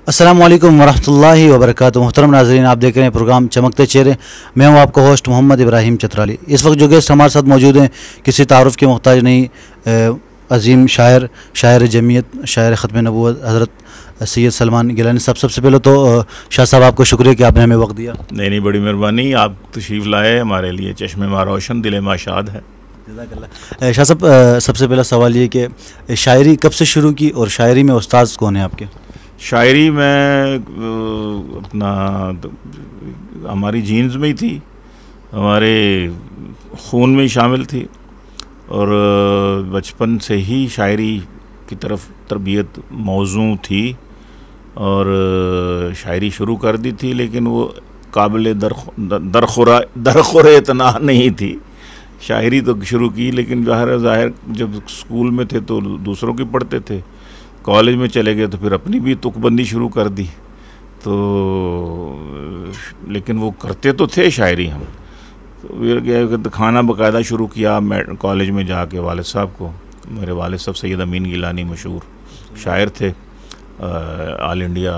अस्सलामु अलैकुम वरहमतुल्लाहि वबरकातुहू। मोहतरम नाज़रीन, आप देख रहे हैं प्रोग्राम चमकते चेहरे। मैं हूं आपका होस्ट मोहम्मद इब्राहिम चतराली। इस वक्त जो गेस्ट हमारे साथ मौजूद हैं किसी तारुफ़ के मोहताज नहीं, अज़ीम शायर जमीयत, शायर ख़त्म नबूवत हज़रत सैयद सलमान गिलानी साहब। सबसे पहले तो शाह साहब आपको शुक्रिया कि आपने हमें वक्त दिया। नहीं, बड़ी मेहरबानी, आप तशरीफ़ लाए, हमारे लिए चश्मे मा रोशन, दिल मा शाद है। शाह साहब, सबसे पहला सवाल ये कि शायरी कब से शुरू की और शायरी में उस्ताद कौन है आपके? शायरी में अपना हमारी जीन्स में ही थी, हमारे खून में ही शामिल थी और बचपन से ही शायरी की तरफ तरबियत मौजू थी और शायरी शुरू कर दी थी, लेकिन वो काबिल दरखुर इतना नहीं थी। शायरी तो शुरू की, लेकिन ज़ाहिर जब स्कूल में थे तो दूसरों की पढ़ते थे, कॉलेज में चले गए तो फिर अपनी भी तुकबंदी शुरू कर दी। तो लेकिन वो करते तो थे शायरी हम। तो खाना बाकायदा शुरू किया कॉलेज में जाके वालिद साहब को। मेरे वालिद साहब सैयद अमीन गिलानी मशहूर शायर थे, ऑल इंडिया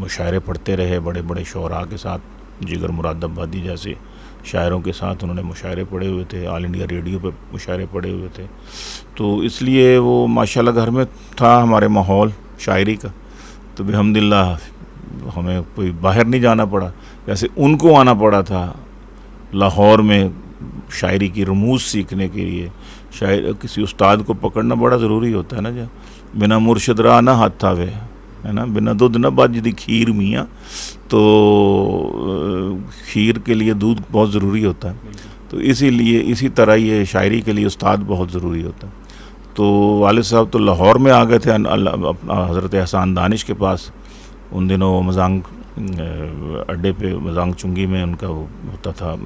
मुशायरे पढ़ते रहे बड़े बड़े शोरा के साथ, जिगर मुरादाबादी जैसे शायरों के साथ उन्होंने मुशायरे पढ़े हुए थे, ऑल इंडिया रेडियो पे मुशायरे पढ़े हुए थे। तो इसलिए वो माशाल्लाह घर में था हमारे माहौल शायरी का। तो बिहम्दिल्लाह हमें कोई बाहर नहीं जाना पड़ा, जैसे उनको आना पड़ा था लाहौर में शायरी की रमूज़ सीखने के लिए। शायर किसी उस्ताद को पकड़ना बड़ा ज़रूरी होता है ना, जो बिना मुर्शद रा ना हाथ थावे, है ना, बिना दूध न बाजदी खीर मियाँ। तो खीर के लिए दूध बहुत ज़रूरी होता है, तो इसीलिए इसी तरह ये शायरी के लिए उस्ताद बहुत ज़रूरी होता है। तो वालिद साहब तो लाहौर में आ गए थे अपना हज़रत एहसान दानिश के पास। उन दिनों मजांग अड्डे पे मजांग चुंगी में उनका वो होता था,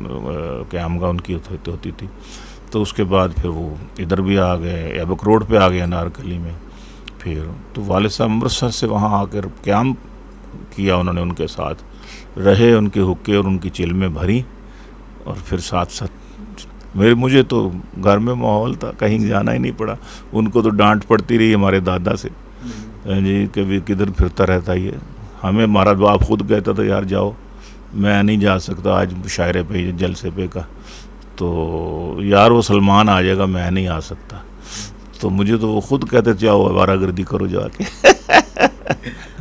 क़यामगाह उनकी होती थी। तो उसके बाद फिर वो इधर भी आ गए, एबक रोड पे आ गए अनारकली में। फिर तो वालिद साहब अमृतसर से वहाँ आकर क़याम किया उन्होंने, उनके साथ रहे, उनके हुक्के और उनकी चिल्में भरी। और फिर साथ साथ मुझे तो घर में माहौल था, कहीं जाना ही नहीं पड़ा। उनको तो डांट पड़ती रही हमारे दादा से, जी कभी किधर फिरता रहता ये। हमें हमारा बाप खुद कहता था यार जाओ, मैं नहीं जा सकता आज मुशायरे पे जलसे पे का, तो यार वो सलमान आ जाएगा, मैं नहीं आ सकता। तो मुझे तो वो खुद कहते जाओ आवारागर्दी करो जाके।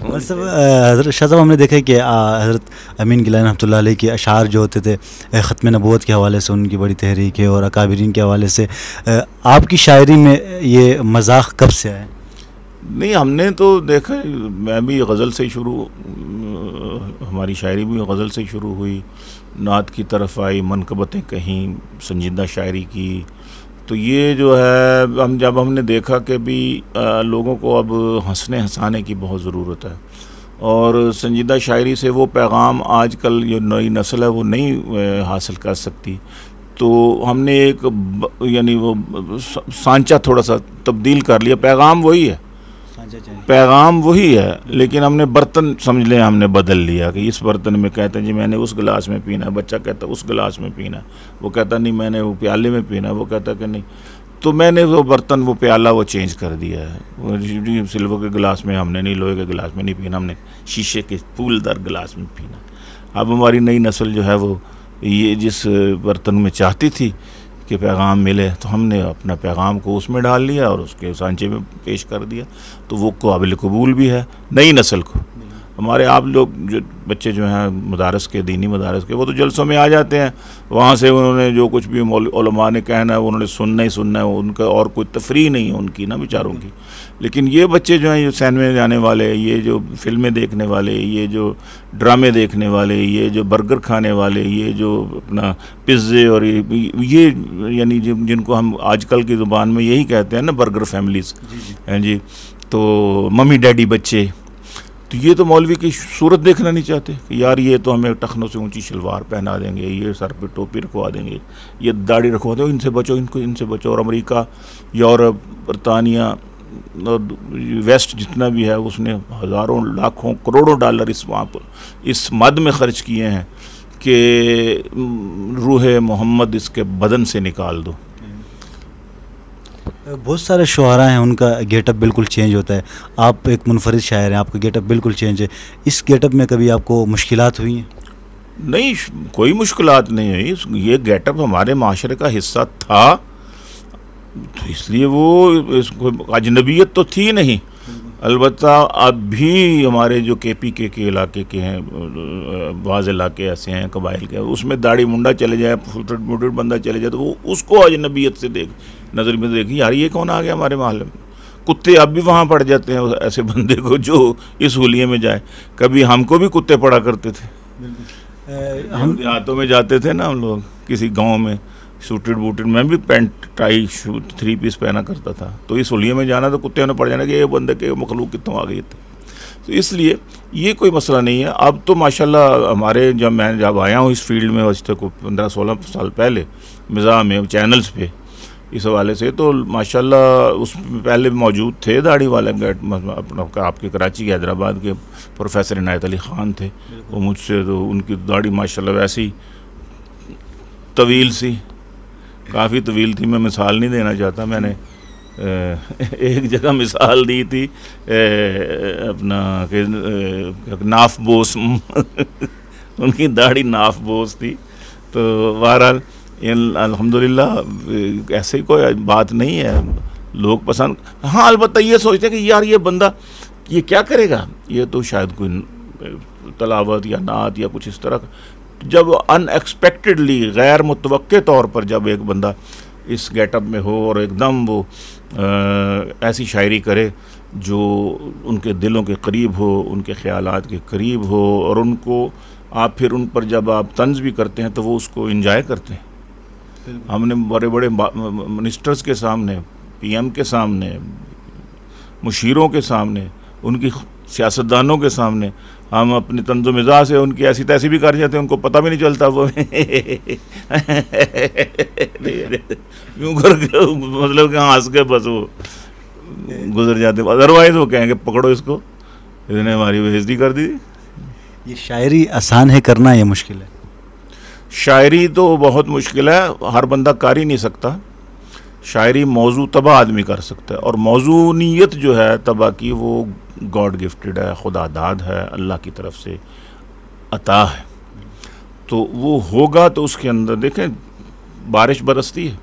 मतलब हज़रत शाह साहब, हमने देखा है कि हज़रत अमीन गिलानी रहमतुल्लाह अलैह के अशार जो होते थे ख़त्म नबूवत के हवाले से उनकी बड़ी तहरीक है, और अकाबिरीन के हवाले से आपकी शायरी में ये मज़ाक कब से आया? नहीं, हमने तो देखा, मैं भी गज़ल से शुरू, हमारी शायरी भी गज़ल से शुरू हुई, नात की तरफ आई, मनकबतें कहीं, संजीदा शायरी की। तो ये जो है जब हमने देखा कि भी लोगों को अब हंसने हंसाने की बहुत ज़रूरत है और संजीदा शायरी से वो पैगाम आजकल जो नई नस्ल है वो नहीं हासिल कर सकती। तो हमने एक यानी वो सांचा थोड़ा सा तब्दील कर लिया। पैगाम वही है, पैगाम वही है, लेकिन हमने बर्तन समझ लें, हमने बदल लिया कि इस बर्तन में कहते हैं जी मैंने उस गिलास में पीना है, बच्चा कहता है उस गिलास में पीना है, वो कहता नहीं मैंने वो प्याले में पीना है, वो कहता कि नहीं। तो मैंने वो बर्तन, वो प्याला वो चेंज कर दिया है। वो सिल्वर के गिलास में हमने नहीं, लोहे के गिलास में नहीं पीना, हमने शीशे के फूलदार गिलास में पीना। अब हमारी नई नस्ल जो है वो ये जिस बर्तन में चाहती थी कि पैगाम मिले, तो हमने अपना पैगाम को उसमें डाल लिया और उसके सांचे में पेश कर दिया। तो वो काबिल कबूल भी है नई नस्ल को। हमारे आप लोग जो बच्चे जो हैं मदारस के, दीनी मदारस के, वो तो जलसों में आ जाते हैं, वहाँ से उन्होंने जो कुछ भी उलमा ने कहना है वो उन्होंने सुनना ही सुनना है, उनका और कोई तफरीह नहीं है उनकी ना बेचारों की। लेकिन ये बच्चे जो हैं, ये सिनेमा जाने वाले, ये जो फिल्में देखने वाले, ये जो ड्रामे देखने वाले, ये जो बर्गर खाने वाले, ये जो अपना पिज़्ज़े और ये यानी जिनको हम आजकल की ज़ुबान में यही कहते हैं ना बर्गर फैमिलीज़ हैं जी, तो मम्मी डैडी बच्चे, तो ये तो मौलवी की सूरत देखना नहीं चाहते कि यार ये तो हमें टखनों से ऊंची शलवार पहना देंगे, ये सर पे टोपी रखवा देंगे, ये दाढ़ी रखवा देंगे, इनसे बचो, इनको इनसे बचो। और अमेरिका, यूरोप, बरतानिया और वेस्ट जितना भी है उसने हज़ारों लाखों करोड़ों डॉलर इस वहाँ पर इस मद में ख़र्च किए हैं कि रूह मोहम्मद इसके बदन से निकाल दो। बहुत सारे शुआरा हैं, उनका गेटअप बिल्कुल चेंज होता है। आप एक मुनफरिद शायर हैं, आपका गेटअप बिल्कुल चेंज है। इस गेटअप में कभी आपको मुश्किलात हुई हैं? नहीं, कोई मुश्किलात नहीं हुई। ये गेटअप हमारे माशरे का हिस्सा था, तो इसलिए वो इसको अजनबियत तो थी नहीं। अलबत्ता अब भी हमारे जो KPK के इलाके के हैं, बाज़ इलाके ऐसे हैं कबाइल के, उसमें दाढ़ी मुंडा चले जाए, फुटट मुटट बंदा चले जाए, तो वो उसको अजनबियत से नज़र में देखी, यार ये कौन आ गया हमारे मोहल्ले में। कुत्ते अब भी वहाँ पड़ जाते हैं ऐसे बंदे को जो इस हुलिये में जाए। कभी हमको भी कुत्ते पड़ा करते थे। हम देहातों में जाते थे ना हम लोग, किसी गांव में, सूटेड बूटेड, मैं भी पैंट टाई शूट 3 पीस पहना करता था, तो इस होलिये में जाना तो कुत्ते ने पड़ जाना कि ये बंदे के मखलूक कितों आ गई थे। तो इसलिए ये कोई मसला नहीं है। अब तो माशाल्लाह हमारे जब आया हूँ इस फील्ड में, आज तक 15-16 साल पहले मिज़ाह में चैनल्स पे इस हवाले से, तो माशाल्लाह उस पहले मौजूद थे दाढ़ी वाले गेट, अपना आपके कराची के हैदराबाद के प्रोफेसर इनायत अली ख़ान थे, वो मुझसे, तो उनकी दाढ़ी माशाल्लाह वैसे ही तवील सी, काफ़ी तवील थी। मैं मिसाल नहीं देना चाहता, मैंने एक जगह मिसाल दी थी अपना नाफ बोस उनकी दाढ़ी नाफ बोस थी। तो बहरहाल अल्हम्दुलिल्लाह ऐसे ही कोई बात नहीं है, लोग पसंद। हाँ, अलबत्ता ये सोचते हैं कि यार ये बंदा ये क्या करेगा, ये तो शायद कोई तलावत या नात या कुछ इस तरह का। जब अनएक्सपेक्टेडली गैर मुतवक्के तौर पर जब एक बंदा इस गेटअप में हो और एकदम वो ऐसी शायरी करे जो उनके दिलों के करीब हो, उनके ख़यालात के करीब हो, और उनको आप फिर उन पर जब आप तंज भी करते हैं तो वो उसको इंजॉय करते हैं। हमने बड़े बड़े मिनिस्टर्स के सामने, PM के सामने, मुशीरों के सामने, उनकी सियासतदानों के सामने हम अपनी तंज़ो मिज़ाज से उनकी ऐसी तैसी भी कर जाते हैं, उनको पता भी नहीं चलता, वो यूँ करके मतलब कि हंस के बस वो गुजर जाते। अदरवाइज़ वो कहेंगे पकड़ो इसको, इसने हमारी बेइज्जती कर दी। ये शायरी आसान है करना या मुश्किल है? शायरी तो बहुत मुश्किल है, हर बंदा कर ही नहीं सकता। शायरी मौजू तबा आदमी कर सकता है, और मौजूनियत जो है तबा की वो गॉड गिफ्टेड है, खुदा दाद है, अल्लाह की तरफ से अता है। तो वो होगा तो उसके अंदर देखें बारिश बरसती है,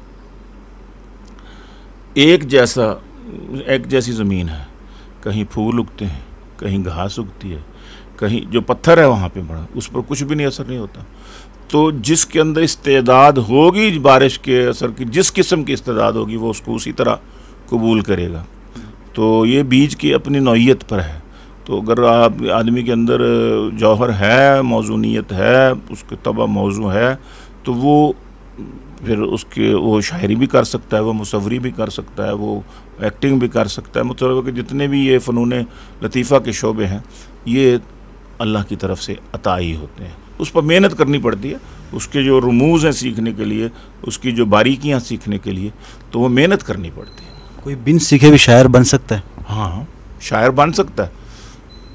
एक जैसी ज़मीन है, कहीं फूल उगते हैं, कहीं घास उगती है, कहीं जो पत्थर है वहाँ पे बड़ा, उस पर कुछ भी नहीं असर नहीं होता। तो जिसके अंदर इस्तेदाद होगी बारिश के असर की, जिस किस्म की इस्तेदाद होगी वो उसको उसी तरह कबूल करेगा। तो ये बीज की अपनी नौइयत पर है। तो अगर आप आदमी के अंदर जौहर है, मौजूनियत है, उसके तबा मौजू है, तो वो फिर उसके वो शायरी भी कर सकता है, वो मुसव्वरी भी कर सकता है, वो एक्टिंग भी कर सकता है। मतलब कि जितने भी ये फ़नून लतीफ़ा के शोबे हैं ये अल्लाह की तरफ से अता ही होते हैं। उस पर मेहनत करनी पड़ती है, उसके जो रुमूज़ हैं सीखने के लिए, उसकी जो बारीकियाँ सीखने के लिए, तो वो मेहनत करनी पड़ती है। कोई बिन सीखे भी शायर बन सकता है? हाँ, शायर बन सकता है।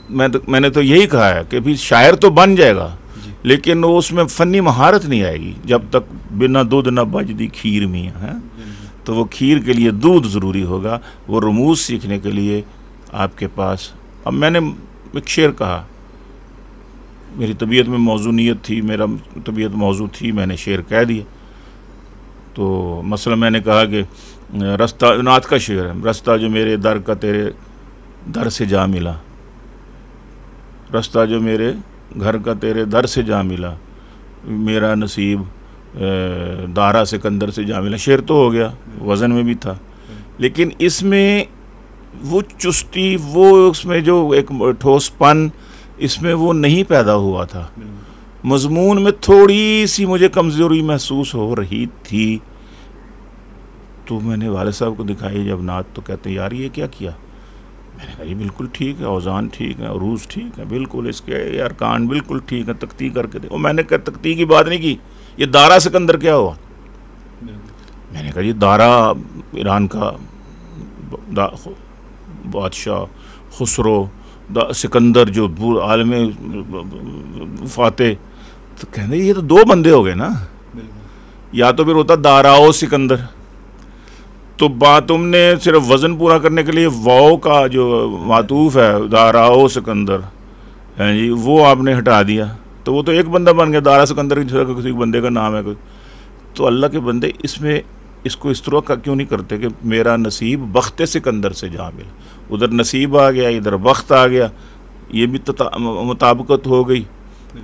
मैंने तो यही कहा है कि भी शायर तो बन जाएगा, लेकिन वो उसमें फ़नी महारत नहीं आएगी जब तक बिना दूध न बजदी खीर में है। तो वो खीर के लिए दूध ज़रूरी होगा, वो रुमूज़ सीखने के लिए आपके पास। अब मैंने एक शेर कहा, मेरी तबीयत में मौजूनियत थी, मेरा तबीयत मौजू थी, मैंने शेर कह दिया। तो मसला मैंने कहा कि रास्ता, नात का शेर है, रास्ता जो मेरे दर का तेरे दर से जा मिला, रास्ता जो मेरे घर का तेरे दर से जा मिला, मेरा नसीब दारा सिकंदर से जा मिला। शेर तो हो गया, वज़न में भी था, लेकिन इसमें वो चुस्ती, वो उसमें जो एक ठोसपन, इसमें वो नहीं पैदा हुआ था। मज़मून में थोड़ी सी मुझे कमज़ोरी महसूस हो रही थी। तो मैंने वाले साहब को दिखाई जब नात, तो कहते हैं यार ये क्या किया। मैंने कहा ये बिल्कुल ठीक है, औज़ान ठीक है, अरूज ठीक है, बिल्कुल इसके यार कान बिल्कुल ठीक है, तख्ती करके दे। और मैंने कहा तख्ती की बात नहीं की, ये दारा सिकंदर क्या हुआ। मैंने कहा ये दारा ईरान का बादशाह खुसरो, सिकंदर जो आलम फाते। तो कहते ये तो दो बंदे हो गए ना, या तो फिर होता दाराओ सिकंदर। तो बात तुमने सिर्फ वज़न पूरा करने के लिए वाओ का जो मातूफ है दाराओ सिकंदर है जी, वो आपने हटा दिया, तो वो तो एक बंदा बन गया, दारा सिकंदर किसी बंदे का नाम है कोई। तो अल्लाह के बंदे इसमें इसको इस तरह का क्यों नहीं करते कि मेरा नसीब बख्ते सिकंदर से जा मिला, उधर नसीब आ गया इधर बख्त आ गया, ये भी मुताबिकत हो गई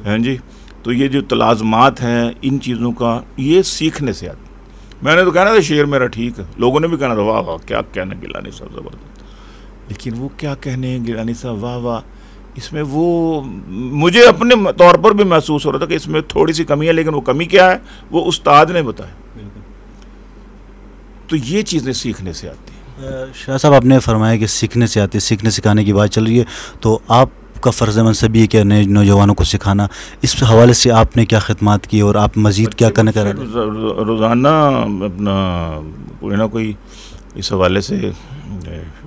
हैं जी। तो ये जो तलाज़मात हैं इन चीज़ों का, ये सीखने से आता। मैंने तो कहना था शेर मेरा ठीक है, लोगों ने भी कहना था वाह वाह क्या कहने गिलानी साहब ज़बरदस्त, लेकिन वो क्या कहने गिलानी साहब वाह वाह, इसमें वो मुझे अपने तौर पर भी महसूस हो रहा था कि इसमें थोड़ी सी कमी है, लेकिन वो कमी क्या है वो उस्ताद ने बताया। तो ये चीज़ें सीखने से आती हैं। शाह साहब आपने फरमाया कि सीखने से आती है, सीखने सिखाने की बात चल रही है, तो आपका फ़र्ज़ मनसब ये कि नए नौजवानों को सिखाना, इस हवाले से आपने क्या खिदमत की और आप मज़ीद क्या करने का रोज़ाना अपना कोई ना कोई इस हवाले से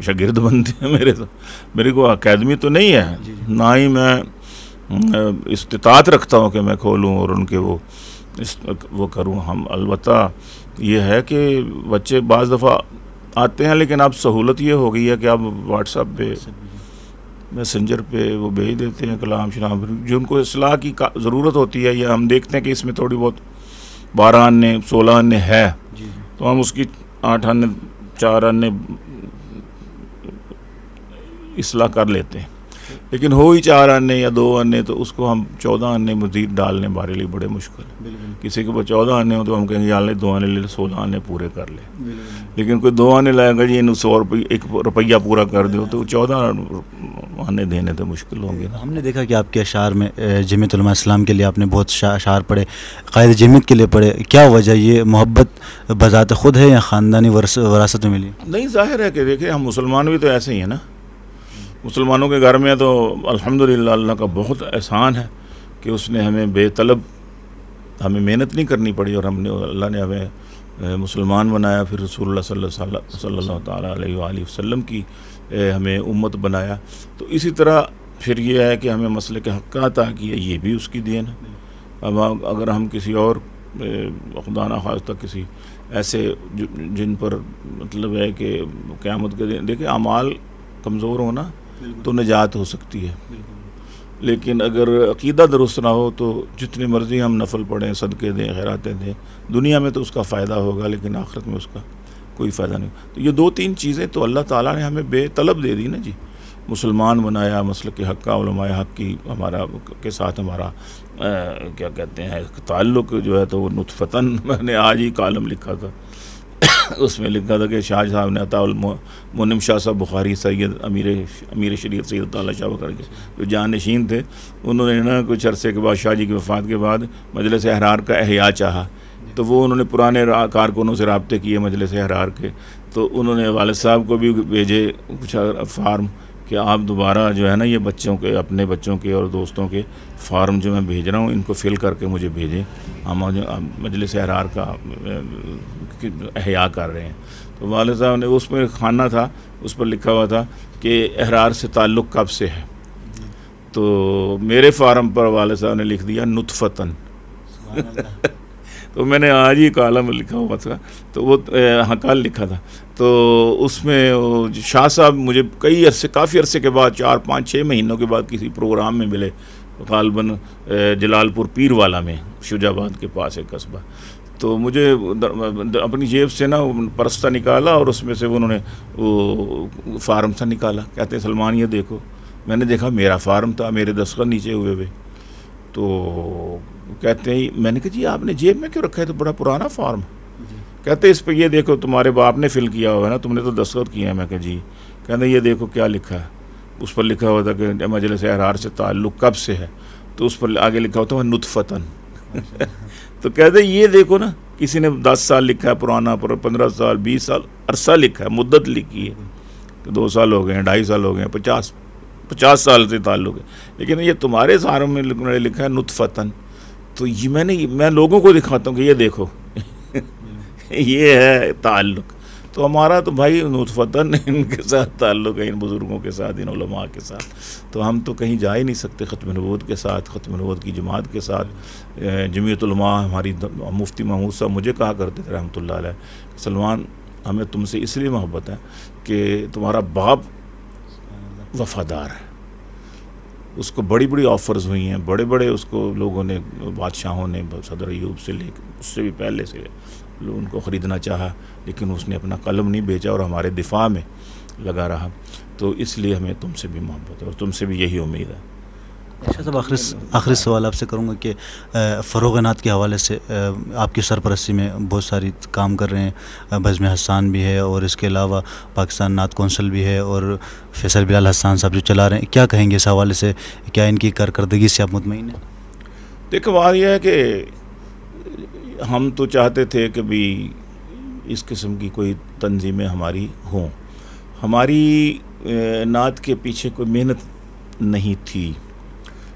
शागिर्द बनते हैं मेरे। तो मेरे को अकेडमी तो नहीं है, ना ही मैं इस्तिताअत रखता हूँ कि मैं खोलूँ और उनके वो करूँ। हम अलबत्ता ये है कि बच्चे बाज़ दफ़ा आते हैं, लेकिन अब सहूलत ये हो गई है कि आप व्हाट्सएप पे मैसेंजर पे वो भेज देते हैं कलाम शलाम, जो उनको इस्लाह की ज़रूरत होती है, या हम देखते हैं कि इसमें थोड़ी बहुत 12 अन्य 16 अन्य है, तो हम उसकी 8 अन्य 4 अन्य इस्लाह कर लेते हैं। लेकिन हो ही 4 अन्य या 2 अन्य, तो उसको हम 14 अन्य मज़ीद डालने हमारे लिए बड़े मुश्किल है। किसी के पास 14 अन्य हो तो हम कहेंगे यार 2 अन्य ले, 16 अन्य पूरे कर ले। लेकिन कोई 2 अन्य लाएगा जी इन 100 रुपये 1 रुपया पूरा कर दो, तो 14 अन्य देने तो मुश्किल होंगे। हमने देखा कि आपके अशार में जमीयत उलमा इस्लाम के लिए आपने बहुत अशार पढ़े, क़ायद जमीयत के लिए पढ़े, क्या वजह, ये मोहब्बत बज़ात ख़ुद है या ख़ानदानी वरासत में मिली? नहीं, ज़ाहिर है कि देखिए हम मुसलमान भी तो ऐसे ही हैं ना। मुसलमानों के घर में तो अल्हम्दुलिल्लाह अल्लाह का बहुत एहसान है कि उसने हमें बेतलब, हमें मेहनत नहीं करनी पड़ी, और अल्लाह ने हमें मुसलमान बनाया, फिर रसूलुल्लाह सल्लल्लाहु तआला अलैहि वसल्लम की हमें उम्मत बनाया। तो इसी तरह फिर ये है कि हमें मसले के हक़ अता किया, ये भी उसकी देन है। अब अगर हम किसी और खुदा न खास्ता किसी ऐसे जिन पर मतलब है कि क़यामत के दिन देखिए अमाल कमज़ोर होना तो निजात हो सकती है, लेकिन अगर अक़ीदा दुरुस्त ना हो तो जितनी मर्ज़ी हम नफल पढ़ें, सदक़े दें, खैरातें दें, दुनिया में तो उसका फ़ायदा होगा लेकिन आखिरत में उसका कोई फ़ायदा नहीं। तो ये 2-3 चीज़ें तो अल्लाह ताला ने हमें बेतलब दे दी ना जी। मुसलमान बनाया, मसलक हक़ उलमाए हक़ की हमारा के साथ हमारा क्या कहते हैं ताल्लुक़ जो है, तो वो नुतफ़तन मैंने आज ही कालम लिखा था उसमें लिखा था कि शाह साहब ने अताउल मुनिम शाह साहब बुखारी सैयद अमीर शरीफ सैयद ताला शाह बकर के जो जानशीन थे, उन्होंने ना कुछ अरसे के बाद शाह जी की वफ़ात के बाद मजलिस अहरार का एहया चाहा, तो वो उन्होंने पुराने कारकुनों से रब्ते किए मजलिस अहरार के, तो उन्होंने वालिद साहब को भी भेजे कुछ फार्म कि आप दोबारा जो है ना ये बच्चों के, अपने बच्चों के और दोस्तों के फार्म जो मैं भेज रहा हूँ इनको फ़िल करके मुझे भेजें, हम मजलिस अहरार का एहया कर रहे हैं। तो वालिद साहब ने उसमें खाना था, उस पर लिखा हुआ था कि अहरार से ताल्लुक़ कब से है, तो मेरे फार्म पर वालिद साहब ने लिख दिया नुतफ़तन तो मैंने आज ही कालम लिखा हुआ था, तो वो हाँ कल लिखा था, तो उसमें शाह साहब मुझे काफ़ी अरसे के बाद 4-5-6 महीनों के बाद किसी प्रोग्राम में मिले, गालबन जलालपुर पीरवाला में, शुजाबाद के पास एक कस्बा। तो मुझे अपनी जेब से ना परस्ता निकाला और उसमें से उन्होंने वो फार्म सा निकाला, कहते हैं सलमान ये देखो। मैंने देखा मेरा फार्म था, मेरे दस्तखत नीचे हुए हुए, तो कहते हैं मैंने कहा जी आपने जेब में क्यों रखा है, तो बड़ा पुराना फार्म। कहते इस पर ये देखो तुम्हारे बाप ने फिल किया हुआ है ना, तुमने तो दस्तखत किए हैं। मैं कहा जी। कहते ये देखो क्या लिखा है, उस पर लिखा हुआ था कि मजलिस अहरार से ताल्लुक़ कब से है, तो उस पर आगे लिखा होता है नुतफ़तन तो कहते ये देखो ना, किसी ने 10 साल लिखा है पुराना, पर 15 साल 20 साल अरसा लिखा है, मुद्दत लिखी है, तो 2 साल हो गए हैं, 2.5 साल हो गए हैं, 50 साल से ताल्लुक़ है, लेकिन ये तुम्हारे फार्म में लिखा है नुतफ़तन। तो ये मैं लोगों को दिखाता हूँ कि ये देखो ये है ताल्लुक़। तो हमारा तो भाई नुतफ़तन इनके साथ ताल्लुक़ है, इन बुज़ुर्गों के साथ, इन उलमा के साथ। तो हम तो कहीं जा ही नहीं सकते ख़त्म नबूवत के साथ, ख़त्म नबूवत की जमात के साथ। जमीयत उलमा हमारी मुफ्ती महमूद साहब मुझे कहा करते थे रहमतुल्लाह अलैह, सलमान हमें तुमसे इसलिए मोहब्बत है कि तुम्हारा बाप वफादार है। उसको बड़ी बड़ी ऑफ़र्स हुई हैं, बड़े बड़े उसको लोगों ने, बादशाहों ने, सदर अय्यूब से लेकर उससे भी पहले से उनको ख़रीदना चाहा, लेकिन उसने अपना कलम नहीं बेचा और हमारे दिफा में लगा रहा। तो इसलिए हमें तुमसे भी मोहब्बत है और तुमसे भी यही उम्मीद है। शाह साहब, आखिरी सवाल आपसे करूँगा कि फ़रोग़ नात के हवाले से आपकी सरपरस्ती में बहुत सारी काम कर रहे हैं, बज़्म हसन भी है और इसके अलावा पाकिस्तान नात कौंसिल भी है और फैसल बिलाल हसन साहब जो चला रहे हैं, क्या कहेंगे इस हवाले से? क्या इनकी कारकर्दगी से आप मुतमईन हैं? देखो, बात यह है कि हम तो चाहते थे कि भी इस किस्म की कोई तंजीमें हमारी हों। हमारी नात के पीछे कोई मेहनत नहीं थी।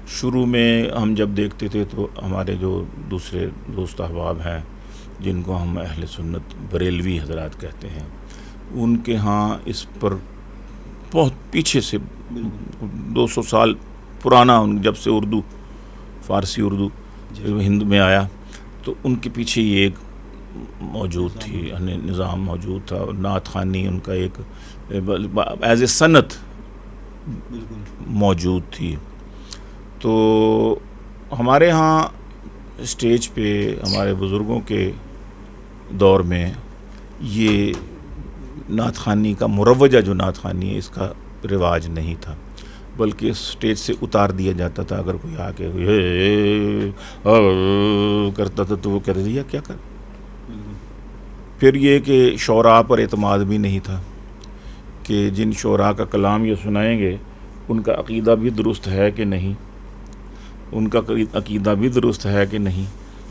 शुरू में हम जब देखते थे तो हमारे जो दूसरे दोस्त अहबाब हैं, जिनको हम अहले सुन्नत बरेलवी हजरात कहते हैं, उनके यहाँ इस पर बहुत पीछे से 200 साल पुराना, जब से उर्दू, फ़ारसी उर्दू हिंद में आया, तो उनके पीछे ये एक मौजूद थी, निज़ाम मौजूद था। और नात ख़ानी उनका एक एज ए सनत मौजूद थी। तो हमारे यहाँ स्टेज पे हमारे बुज़ुर्गों के दौर में ये नात ख़ानी का मुरव्वजा, जो नात ख़ानी है, इसका रिवाज नहीं था, बल्कि स्टेज से उतार दिया जाता था। अगर कोई आके करता था तो वो कहते थे, क्या कर। फिर ये कि शोरा पर एतमाद भी नहीं था कि जिन शोरा का कलाम ये सुनाएंगे उनका अक़ीदा भी दुरुस्त है कि नहीं, उनका अक़ीदा भी दुरुस्त है कि नहीं,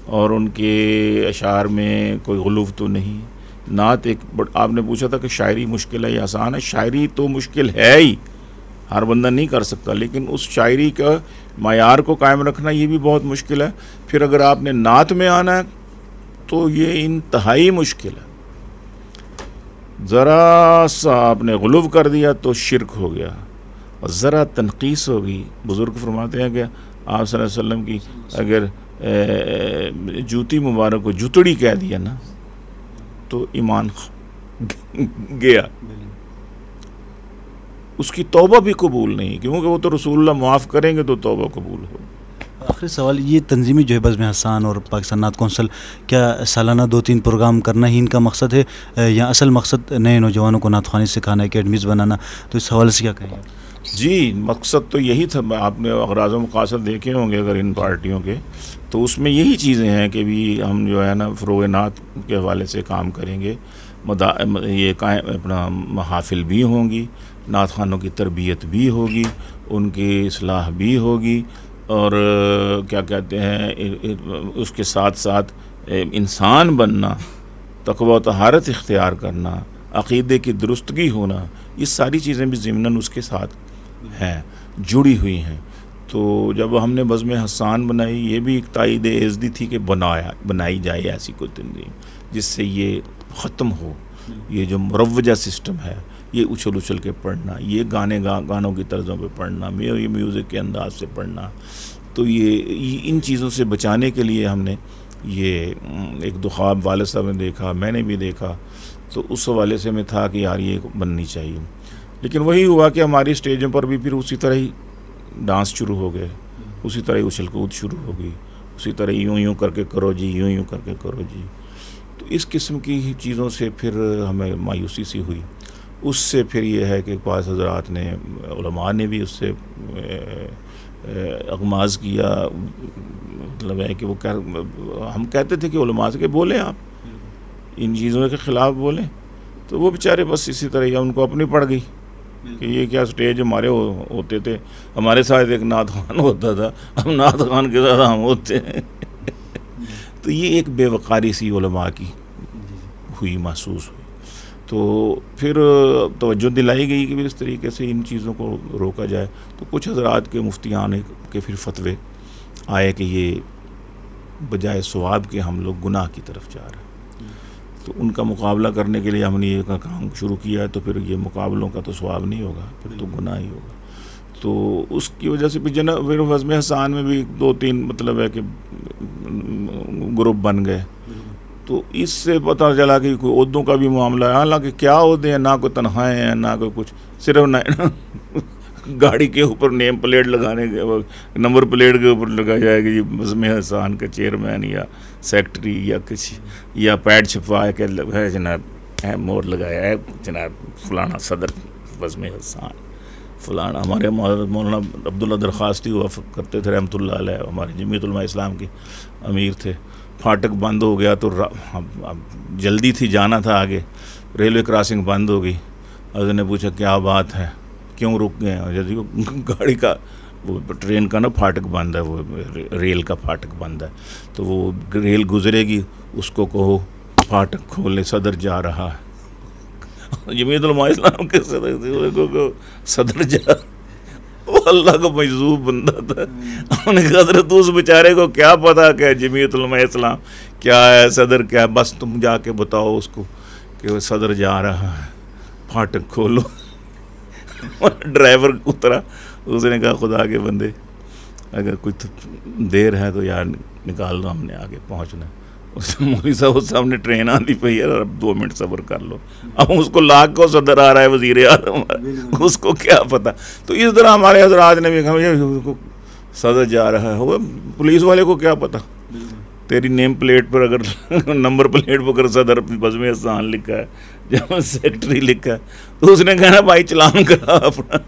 और उनके अशार में कोई गुलूफ़ तो नहीं। नात एक आपने पूछा था कि शायरी मुश्किल है या आसान है। शायरी तो मुश्किल है ही, हर बंदा नहीं कर सकता, लेकिन उस शायरी का मायार को कायम रखना ये भी बहुत मुश्किल है। फिर अगर आपने नात में आना है तो ये इंतहाई मुश्किल है। ज़रा सा आपने गुलूफ़ कर दिया तो शिरक हो गया, और ज़रा तनकीस होगी। बुज़ुर्ग फरमाते हैं कि आप सल्लल्लाहु अलैहि वसल्लम की अगर जूती मुबारक को जुतड़ी कह दिया ना तो ईमान गया, उसकी तौबा भी कबूल नहीं, क्योंकि वो तो रसूलुल्लाह माफ़ करेंगे तो तौबा कबूल हो। आखिरी सवाल, ये तंजीमी जो है बज़्म हसन और पाकिस्तान नात कौंसिल, क्या सालाना 2-3 प्रोग्राम करना ही इनका मकसद है या असल मकसद नए नौजवानों को नात ख़वानी सिखाना, एकेडमीज़ बनाना? तो इस हवाले से क्या कहेंगे? जी, मकसद तो यही था। आपने अग़राज़ व मक़ासद देखे होंगे अगर इन पार्टियों के, तो उसमें यही चीज़ें हैं कि भी हम जो है ना फ़रोग़ नात के हवाले से काम करेंगे। ये अपना महाफ़िल भी होंगी, नात ख़ानों की तरबियत भी होगी, उनकी इस्लाह भी होगी, और क्या कहते हैं, उसके साथ साथ इंसान बनना, तक़वा व तहारत इख्तियार करना, अक़ीदे की दुरुस्तगी होना, ये सारी चीज़ें भी ज़िम्नन उसके साथ हैं, जुड़ी हुई हैं। तो जब हमने बज़्म हसन बनाई, ये भी एक ताईद एज़दी थी कि बनाई जाए ऐसी कोई तंजीम जिससे ये ख़त्म हो। ये जो मुरव्वजा सिस्टम है, ये उछल उछल के पढ़ना, ये गानों की तर्ज़ों पे पढ़ना, ये म्यूज़िक के अंदाज से पढ़ना, तो ये इन चीज़ों से बचाने के लिए हमने ये एक दो ख्वाब वालिद साहब ने देखा, मैंने भी देखा, तो उस हवाले से मैं था कि यार ये बननी चाहिए। लेकिन वही हुआ कि हमारी स्टेजों पर भी फिर उसी तरह ही डांस शुरू हो गए, उसी तरह ही उछल कूद शुरू हो गई, उसी तरह यूँ यूँ करके करो जी, यूँ यूँ करके करो जी। तो इस किस्म की चीज़ों से फिर हमें मायूसी सी हुई। उससे फिर ये है कि पास हज़रात ने, उलमा ने भी उससे अगमाज़ किया। मतलब है कि वो हम कहते थे कि उलमा से कि बोलें आप इन चीज़ों के ख़िलाफ़ बोलें, तो वो बेचारे बस इसी तरह या उनको अपनी पड़ गई कि ये क्या स्टेज हमारे होते थे, हमारे साथ एक नात ख़ान होता था, हम नात ख़ान के साथ हम होते हैं। तो ये एक बेवक़ारी सी उलमा की हुई, महसूस हुई। तो फिर तवज्जो दिलाई गई कि इस तरीके से इन चीज़ों को रोका जाए। तो कुछ हज़रात के मुफ्तियान के फिर फतवे आए कि ये बजाय सवाब के हम लोग गुनाह की तरफ जा रहे हैं। तो उनका मुकाबला करने के लिए हमने ये काम शुरू किया है। तो फिर ये मुकाबलों का तो सवाब नहीं होगा, फिर तो गुनाह ही होगा। तो उसकी वजह से फिर बज़्म हसन में भी 2-3 मतलब है कि ग्रुप बन गए। तो इससे पता चला कि कोई ओहदों का भी मामला है। हालांकि क्या ओहदे हैं, ना कोई तनख्वाहें हैं ना कोई कुछ, सिर्फ ना गाड़ी के ऊपर नेम प्लेट लगाने के, नंबर प्लेट के ऊपर लगाया जाएगा जी बज़्म एहसान के चेयरमैन या सेक्रेटरी या कुछ, या पैड छपवा के है जनाब मोहर लगाया है जनाब फलाना सदर बज़्म एहसान फलाना। हमारे मौलाना अब्दुल्ला दरख्वास्ती हुआ करते थे रहमतुल्लाह अलैह, हमारे जमीयत उलमा इस्लाम के अमीर थे। फाटक बंद हो गया तो जल्दी थी, जाना था आगे, रेलवे क्रॉसिंग बंद हो गई। अजय ने पूछा क्या बात है, क्यों रुक गए हैं? यदि गाड़ी का वो ट्रेन का ना फाटक बंद है, वो रेल का फाटक बंद है, तो वो रेल गुजरेगी, उसको कहो फाटक खोले, सदर जा रहा है। जमीयत उलमा इस्लाम के सदर जा, वो अल्लाह का मजजूब बंदा था। उन्होंने कहा हज़रत उस बेचारे को क्या पता क्या जमीयत उलमा इस्लाम क्या है, सदर क्या है, बस तुम जाके बताओ उसको कि वो सदर जा रहा है, फाटक खोलो। ड्राइवर उतरा, उसने कहा खुदा के बंदे अगर कुछ देर है तो यार निकाल दो, हमने आगे पहुंचना है। उस मौलवी साहब उस सामने ट्रेन आती पई है और अब 2 मिनट सब्र कर लो। अब उसको लाख को सदर आ रहा है, वज़ीर आज़म, उसको क्या पता। तो इस तरह हमारे हज़रात ने भी कहा सदर जा रहा है, वो पुलिस वाले को क्या पता। तेरी नेम प्लेट पर अगर नंबर प्लेट पर अगर सदर बज़्म एहसान लिखा है, जब सेक्रेटरी लिखा है, तो उसने कहना भाई चलान करा अपना।